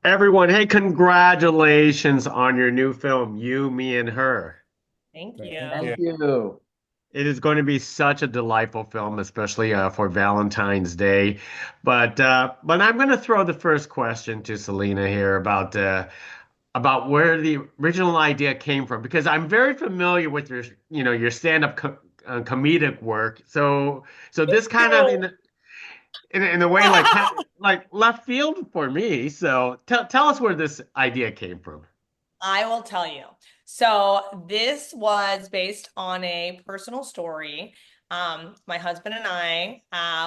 Everyone, hey, congratulations on your new film, You, Me, and Her. Thank Thank you. you. You. It is going to be such a delightful film, especially for Valentine's Day. But I'm going to throw the first question to Selena here about where the original idea came from, because I'm very familiar with your stand-up comedic work. So this kind of You. in a way like left field for me. So tell us where this idea came from. I will tell you. So this was based on a personal story. My husband and I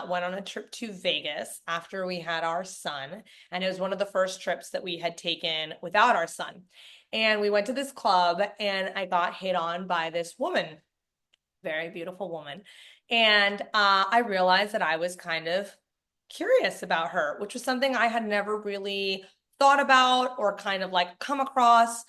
went on a trip to Vegas after we had our son, and it was one of the first trips that we had taken without our son. And we went to this club, and I got hit on by this woman, very beautiful woman. And I realized that I was kind of curious about her, which was something I had never really thought about or kind of like come across.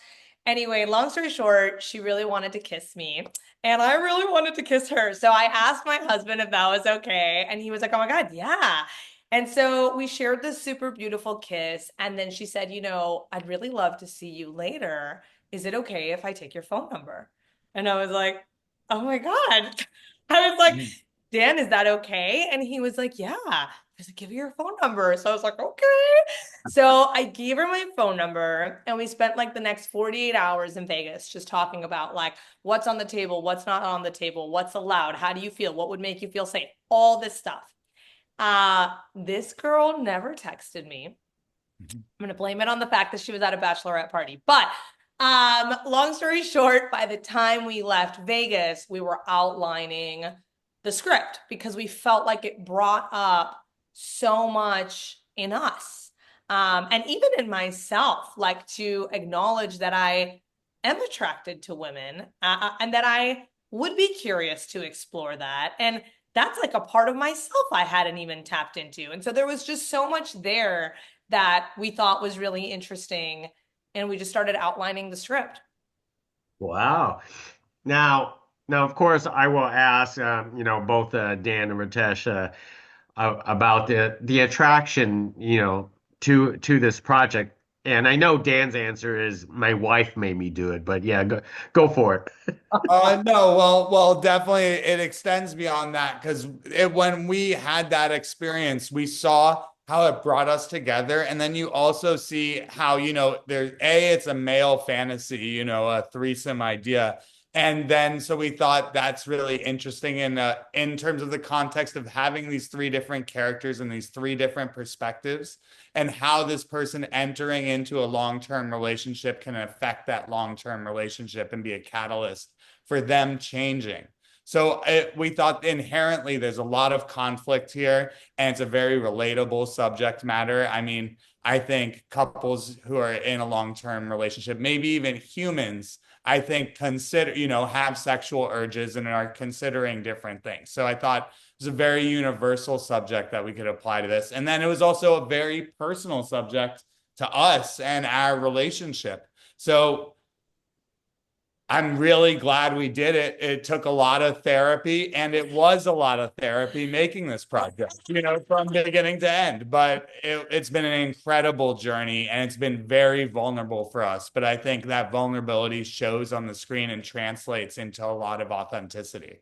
Anyway, long story short, she really wanted to kiss me. And I really wanted to kiss her. So I asked my husband if that was okay. And he was like, oh my God, yeah. And so we shared this super beautiful kiss. And then she said, I'd really love to see you later. Is it okay if I take your phone number? And I was like, oh my God. I was like, Mhm. Dan, is that okay? And he was like, yeah. I was like, give me your phone number. So I was like, okay. So I gave her my phone number and we spent like the next 48 hours in Vegas just talking about like what's on the table, what's not on the table, what's allowed, how do you feel, what would make you feel safe, all this stuff. This girl never texted me. Mhm. I'm gonna blame it on the fact that she was at a bachelorette party. But long story short, by the time we left Vegas, we were outlining the script because we felt like it brought up so much in us. And even in myself, like to acknowledge that I am attracted to women and that I would be curious to explore that. And that's like a part of myself I hadn't even tapped into. And so there was just so much there that we thought was really interesting. And we just started outlining the script. Wow. Now, of course, I will ask, both Dan and Ritesh about the attraction, to this project. And I know Dan's answer is my wife made me do it, but yeah, go for it. No, well, definitely it extends beyond that because when we had that experience, we saw how it brought us together, and then you also see how it's a male fantasy, a threesome idea, and then so we thought that's really interesting in terms of the context of having these three different characters and these three different perspectives, and how this person entering into a long-term relationship can affect that long-term relationship and be a catalyst for them changing. So we thought inherently there's a lot of conflict here, and it's a very relatable subject matter. I mean, I think couples who are in a long-term relationship, maybe even humans, I think have sexual urges and are considering different things. So I thought it was a very universal subject that we could apply to this. And then it was also a very personal subject to us and our relationship. So I'm really glad we did it. It took a lot of therapy, and it was a lot of therapy making this project, from beginning to end. But it's been an incredible journey, and it's been very vulnerable for us. But I think that vulnerability shows on the screen and translates into a lot of authenticity.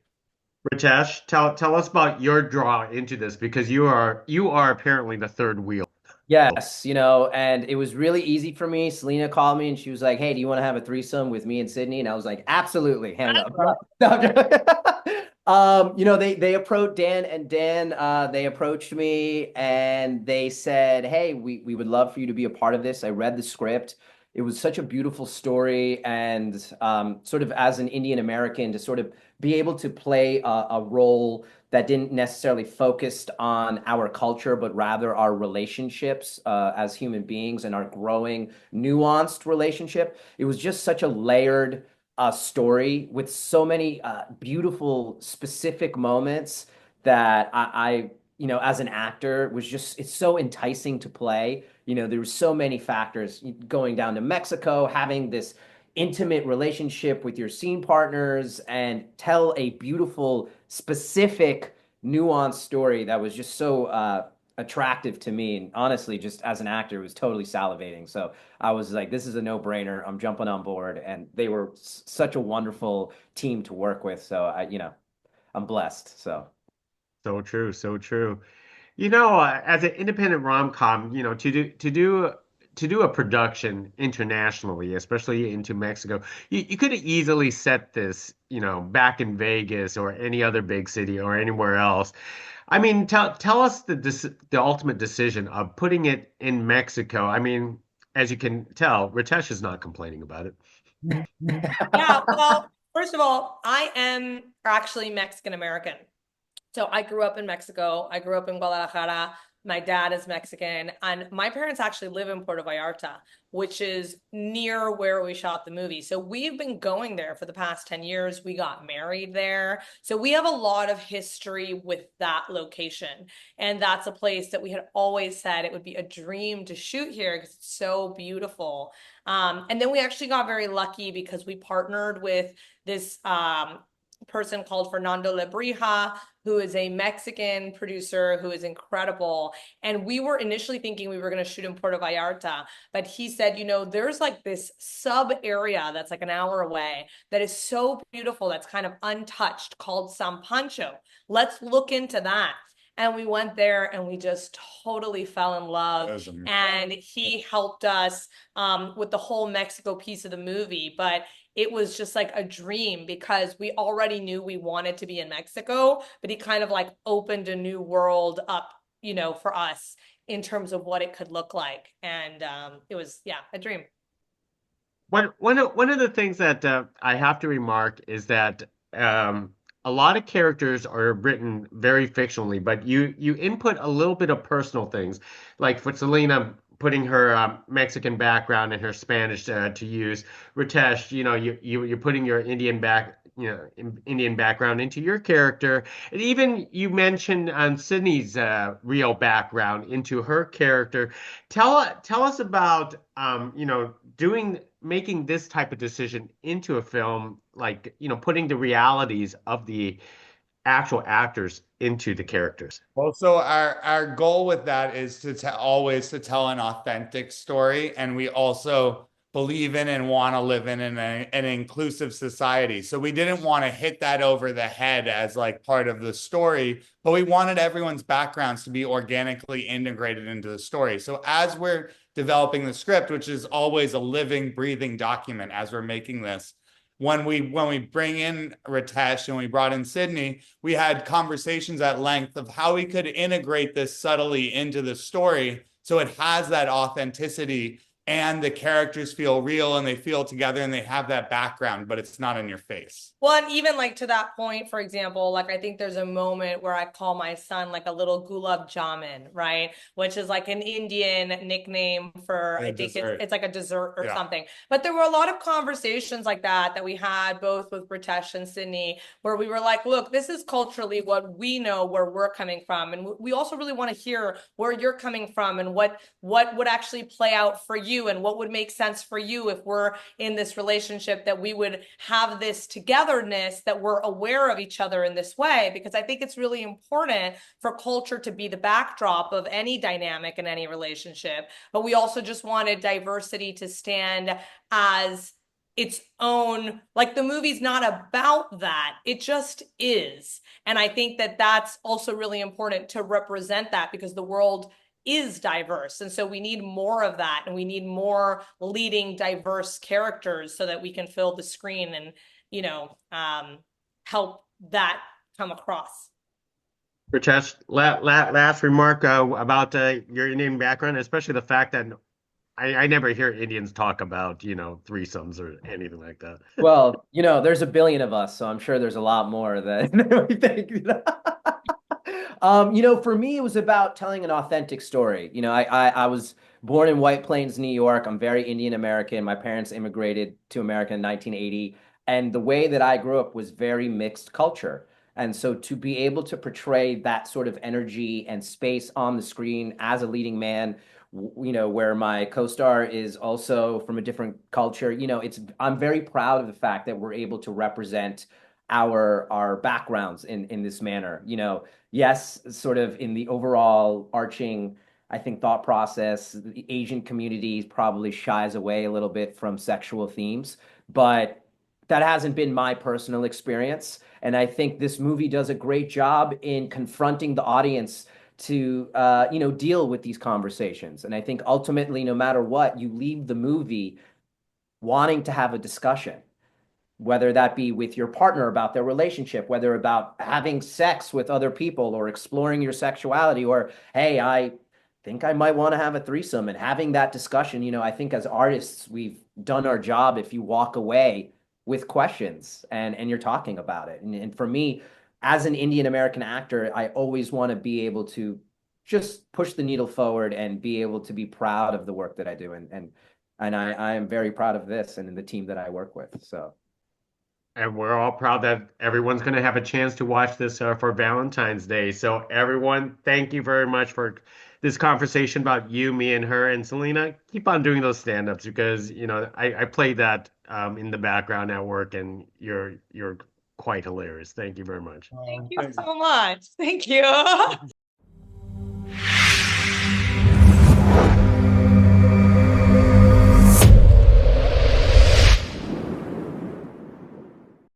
Ritesh, tell us about your draw into this because you are apparently the third wheel. Yes, and it was really easy for me. Selena called me and she was like, "Hey, do you want to have a threesome with me and Sydney?" And I was like, "Absolutely, hang up." No, I'm joking. They approached Dan, they approached me and they said, "Hey, we would love for you to be a part of this." I read the script. It was such a beautiful story, and sort of as an Indian American, to sort of be able to play a role that didn't necessarily focused on our culture, but rather our relationships as human beings and our growing, nuanced relationship. It was just such a layered story with so many beautiful, specific moments that as an actor, was just, it's so enticing to play. There were so many factors going down to Mexico, having this intimate relationship with your scene partners and tell a beautiful, specific, nuanced story that was just so attractive to me. And honestly, just as an actor, it was totally salivating. So I was like, this is a no-brainer. I'm jumping on board. And they were such a wonderful team to work with. So I'm blessed. So So true, so true. As an independent rom-com, to do a production internationally, especially into Mexico, you could have easily set this, back in Vegas or any other big city or anywhere else. I mean, tell us the ultimate decision of putting it in Mexico. I mean, as you can tell, Ritesh is not complaining about it. Yeah, well, first of all, I am actually Mexican American. So I grew up in Mexico. I grew up in Guadalajara. My dad is Mexican, and my parents actually live in Puerto Vallarta, which is near where we shot the movie. So we've been going there for the past 10 years. We got married there. So we have a lot of history with that location. And that's a place that we had always said it would be a dream to shoot here because it's so beautiful. And then we actually got very lucky because we partnered with this person called Fernando Lebrija, who is a Mexican producer who is incredible. And we were initially thinking we were going to shoot in Puerto Vallarta, but he said, there's like this sub area that's like an hour away that is so beautiful, that's kind of untouched, called San Pancho. Let's look into that. And we went there and we just totally fell in love. And he helped us with the whole Mexico piece of the movie. But it was just like a dream because we already knew we wanted to be in Mexico, but he kind of like opened a new world up, for us in terms of what it could look like. And it was, yeah, a dream. One of the things that I have to remark is that a lot of characters are written very fictionally, but you input a little bit of personal things, like for Selena putting her Mexican background and her Spanish to use. Ritesh, you're putting your Indian background into your character, and even you mentioned Sydney's real background into her character. Tell us about making this type of decision into a film, like, putting the realities of the actual actors into the characters. Well, so our goal with that is to always to tell an authentic story, and we also believe in and want to live in an inclusive society. So we didn't want to hit that over the head as like part of the story, but we wanted everyone's backgrounds to be organically integrated into the story. So as we're developing the script, which is always a living, breathing document as we're making this, when we bring in Ritesh and we brought in Sydney, we had conversations at length of how we could integrate this subtly into the story so it has that authenticity and the characters feel real and they feel together and they have that background, but it's not in your face. Well, and even like to that point, for example, like I think there's a moment where I call my son like a little gulab jamun, right? Which is like an Indian nickname for, I think it's like a dessert or something. But there were a lot of conversations like that we had both with Ritesh and Sydney, where we were like, look, this is culturally what we know where we're coming from. And we also really want to hear where you're coming from and what would actually play out for you and what would make sense for you if we're in this relationship, that we would have this togetherness, that we're aware of each other in this way, because I think it's really important for culture to be the backdrop of any dynamic in any relationship. But we also just wanted diversity to stand as its own, like the movie's not about that, it just is. And I think that that's also really important to represent that, because the world is diverse. And so we need more of that. And we need more leading diverse characters so that we can fill the screen and, help that come across. Ritesh, last remark about your Indian background, especially the fact that I never hear Indians talk about, threesomes or anything like that. Well, there's a billion of us, so I'm sure there's a lot more that we think. For me, it was about telling an authentic story. I was born in White Plains, New York. I'm very Indian American. My parents immigrated to America in 1980. And the way that I grew up was very mixed culture. And so to be able to portray that sort of energy and space on the screen as a leading man, where my co-star is also from a different culture, I'm very proud of the fact that we're able to represent our backgrounds in this manner. Yes, sort of in the overall arching, I think, thought process, the Asian community probably shies away a little bit from sexual themes, but that hasn't been my personal experience. And I think this movie does a great job in confronting the audience to deal with these conversations. And I think ultimately, no matter what, you leave the movie wanting to have a discussion, whether that be with your partner about their relationship, whether about having sex with other people or exploring your sexuality, or, hey, I think I might want to have a threesome, and having that discussion. I think as artists, we've done our job if you walk away with questions and you're talking about it. And for me, as an Indian American actor, I always want to be able to just push the needle forward and be able to be proud of the work that I do. And I am very proud of this and in the team that I work with. So. And we're all proud that everyone's going to have a chance to watch this for Valentine's Day. So, everyone, thank you very much for this conversation about you, me, and her. And Selena, keep on doing those stand-ups because, I play that in the background at work, and you're quite hilarious. Thank you very much. Thank you so much. Thank you.